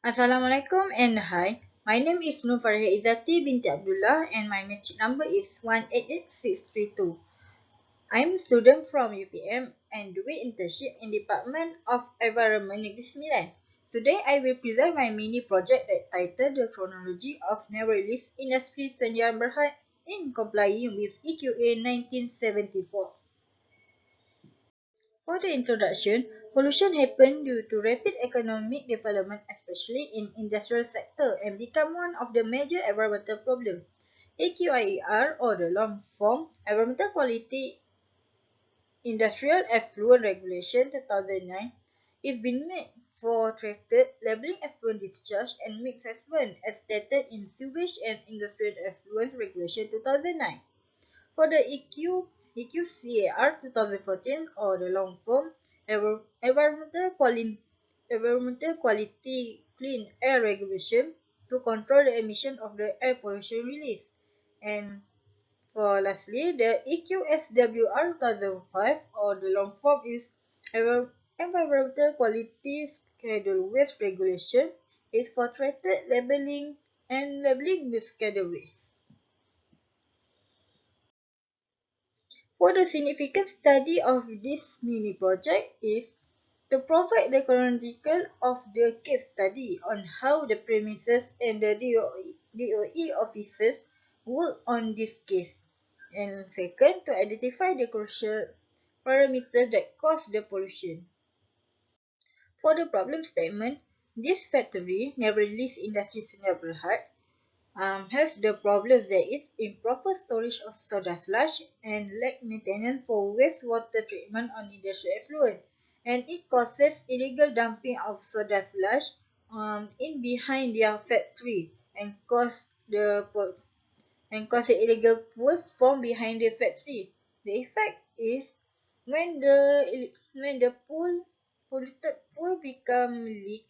Assalamualaikum and hi. My name is Nur Farah Izzati binti Abdullah and my matric number is 188632. I'm a student from UPM and doing internship in Department of Environment Negeri Sembilan. Today I will present my mini project that titled The Chronology of Never Released Industry Sendian Berhad in Complying with EQA 1974. For the introduction, pollution happened due to rapid economic development, especially in industrial sector, and become one of the major environmental problems. AQIER, or the long form Environmental Quality Industrial Effluent Regulation 2009, is being made for treated, labeling effluent discharge and mixed effluent as stated in Sewage and Industrial Effluent Regulation 2009. For the EQCAR 2014, or the long form Environmental Quality Clean Air Regulation, to control the emission of the air pollution release. And for lastly, the EQSWR 2005, or the long form is Environmental Quality Schedule Waste Regulation, is for treated, labeling the schedule waste. For the significant study of this mini project is to provide the chronological of the case study on how the premises and the DOE officers work on this case. And second, to identify the crucial parameters that cause the pollution. For the problem statement, this factory never released industry signal Berhad has the problem that it's improper storage of soda slush and lack maintenance for wastewater treatment on industrial effluent, and it causes illegal dumping of soda slush in behind their factory and cause the illegal pool form behind the factory. The effect is when the polluted pool become leak,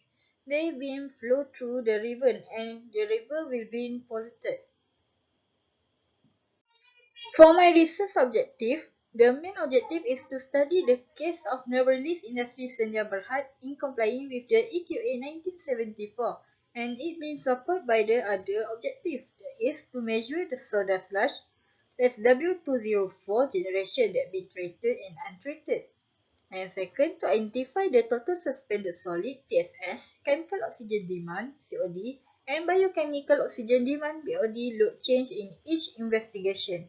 they will flow through the river and the river will be polluted. For my research objective, the main objective is to study the case of never released industry Senja Berhad in complying with the EQA 1974, and it being supported by the other objective, that is to measure the soda slush SW204 generation that been treated and untreated. And second, to identify the total suspended solid TSS, chemical oxygen demand COD, and biochemical oxygen demand BOD load change in each investigation.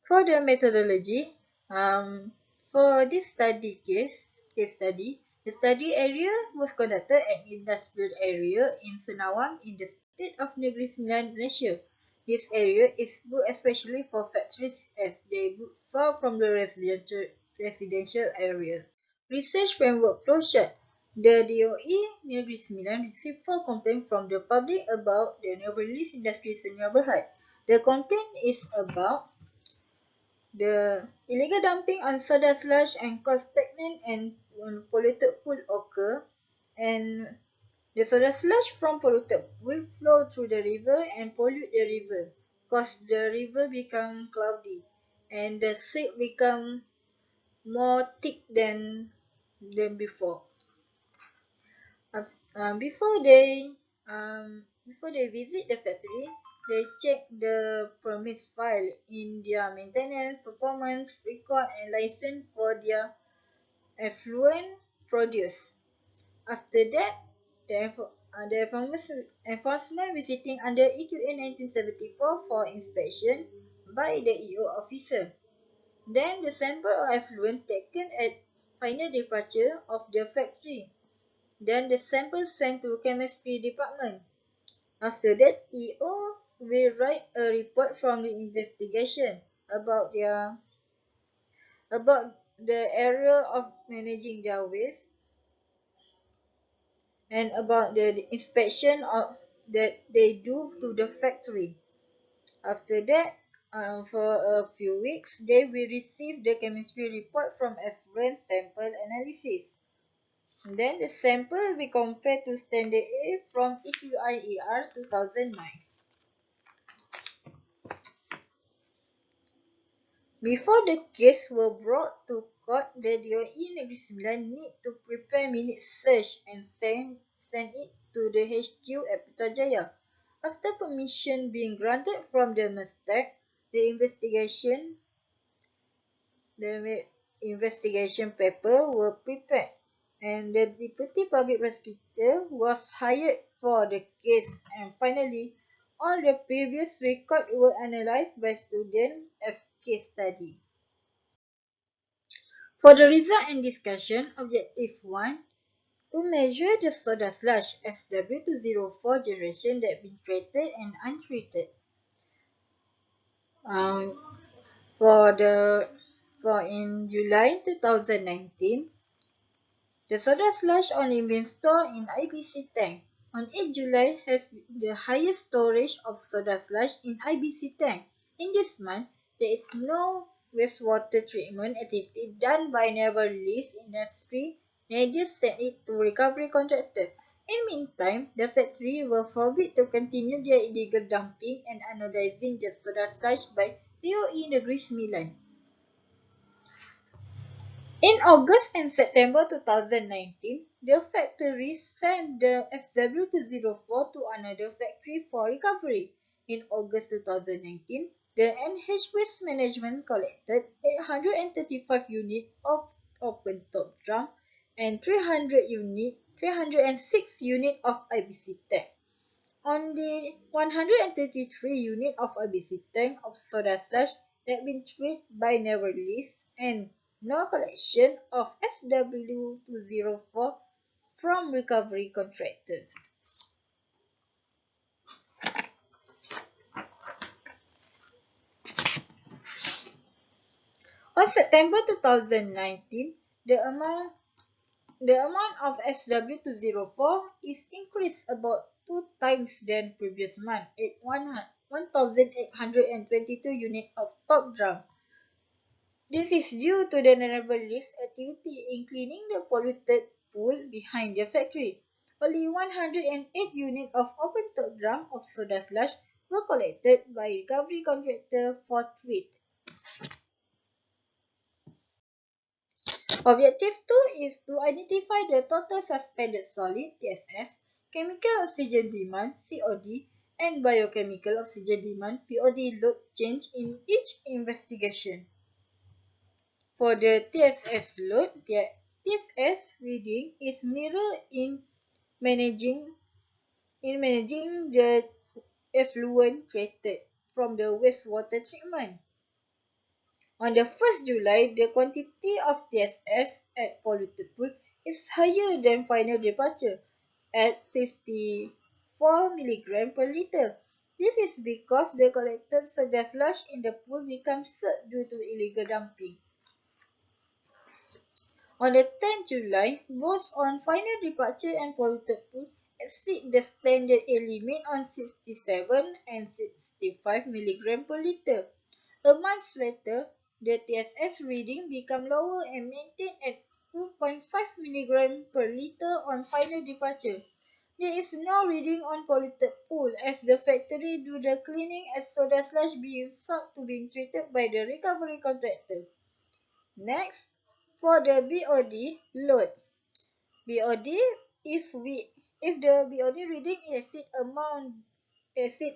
For the methodology, for this case study, the study area was conducted at industrial area in Senawang in the state of Negeri Sembilan, Malaysia. This area is good especially for factories as they are far from the residential area. Research framework flowchart. The DOE Negeri Sembilan received 4 complaints from the public about the never released industry Senior Berhad. The complaint is about the illegal dumping on soda slush and cause stagnant and polluted pool occur, and the soda slush from polluted will flow through the river and pollute the river, cause the river become cloudy, and the silt become more thick than before. Uh, uh, before they before they visit the factory, they check the permit file in their maintenance, performance, record, and license for their effluent produce. After that, the enforcement visiting under EQA 1974 for inspection by the EO officer. Then the sample of effluent taken at final departure of the factory. Then the sample sent to chemistry department. After that, EO will write a report from the investigation about the area of managing their waste and about the inspection that they do to the factory. After that, for a few weeks, they will receive the chemistry report from effluent sample analysis. Then the sample will be compared to standard A from EQIER 2009. Before the case were brought to record, the DOE Negeri Sembilan need to prepare minute search and send it to the HQ at Putrajaya. After permission being granted from the Mestek, the investigation paper were prepared, and the Deputy Public Prosecutor was hired for the case, and finally, all the previous records were analysed by students as case study. For the result and discussion, Objective 1, to measure the soda slush SW204 generation that been treated and untreated. Um, for in July 2019, the soda slush only been stored in IBC tank. On 8 July has the highest storage of soda slush in IBC tank. In this month, there is no wastewater treatment activity done by never released industry, neither sent it to recovery contractor. In meantime, the factory will forbid to continue their illegal dumping and anodizing the soda slush by DOE Negeri Sembilan. In August and September 2019, the factory sent the SW204 to another factory for recovery. In August 2019, the NH Waste Management collected 835 units of open top drum and 306 units of IBC tank. Only 133 units of IBC tank of soda slush that been treated by never release, and no collection of SW204 from recovery contractors. On September 2019, the amount of SW204 is increased about 2 times than previous month at 1,822 units of top drum. This is due to the never release activity in cleaning the polluted pool behind the factory. Only 108 units of open top drum of soda slush were collected by recovery contractor for treat. Objective 2 is to identify the total suspended solid TSS, chemical oxygen demand COD, and biochemical oxygen demand BOD load change in each investigation. For the TSS load, the TSS reading is mirrored in managing the effluent treated from the wastewater treatment. On the 1st July, the quantity of TSS at polluted pool is higher than final departure at 54 mg per liter. This is because the collected soda slush in the pool becomes slurred due to illegal dumping. On the 10th July, both on final departure and polluted pool exceed the standard A limit on 67 and 65 mg per liter. A month later, the TSS reading became lower and maintained at 2.5 mg per liter on final departure. There is no reading on polluted pool as the factory do the cleaning as soda slush being sought to be treated by the recovery contractor. Next, for the BOD load. BOD, if the BOD reading exceed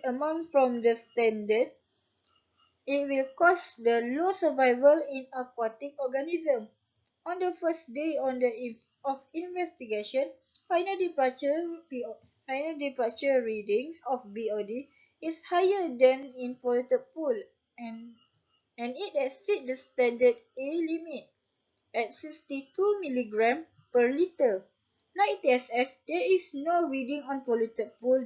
amount from the standard, it will cause the low survival in aquatic organism. On the first day of investigation, final departure readings of BOD is higher than in polluted pool, and it exceeds the standard A limit at 62 mg per liter. Like TSS, there is no reading on polluted pool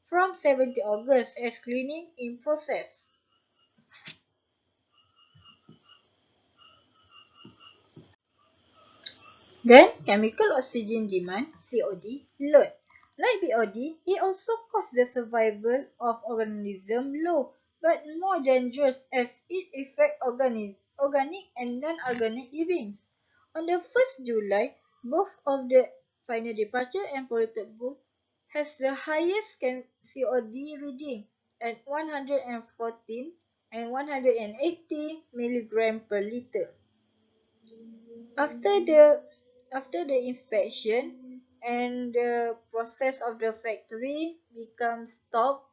from 17 August as cleaning in process. Then, chemical oxygen demand, COD, load. Like BOD, it also causes the survival of organism low, but more dangerous as it affects organic and non-organic livings. On the 1st July, both of the final departure and polluted pool has the highest COD reading at 114 and 180 mg per liter. After the inspection and the process of the factory becomes stopped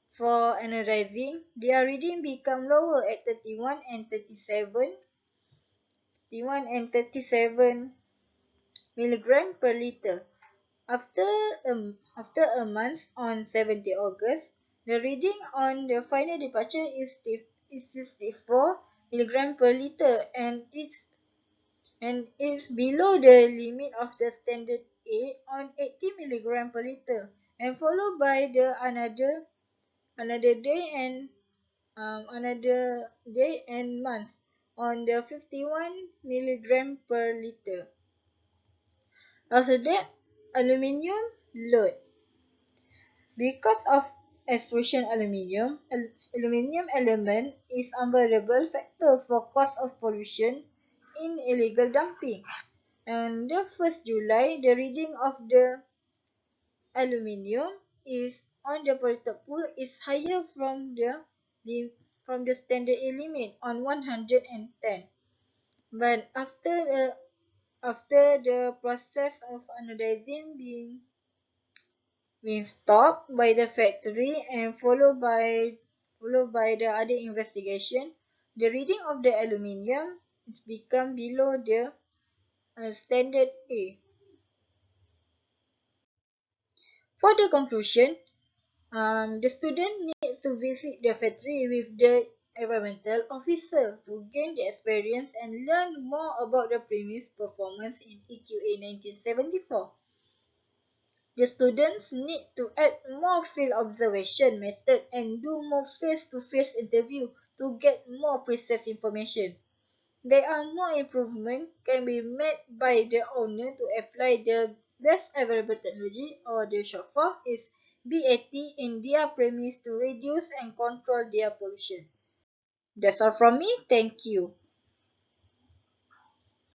for analyzing, their reading become lower at 31 and 37 milligram per liter. After a month, on 17 August, the reading on the final departure is 64 milligram per liter, and it's below the limit of the standard A on 80 milligram per liter, and followed by the another day and month on the 51 milligram per liter. After that, aluminium load. Because of extrusion aluminium element is unbearable factor for cause of pollution in illegal dumping. On the 1st July, the reading of the aluminium is on the polluted pool is higher from the standard A limit on 110. But after the process of anodizing being stopped by the factory and followed by the other investigation, the reading of the aluminium has become below the standard A. For the conclusion, the student needs to visit the factory with the environmental officer to gain the experience and learn more about the previous performance in EQA 1974. The students need to add more field observation method and do more face-to-face interview to get more precise information. There are more improvements can be made by the owner to apply the best available technology, or the short form is BAT, in their premise to reduce and control their pollution. That's all from me. Thank you.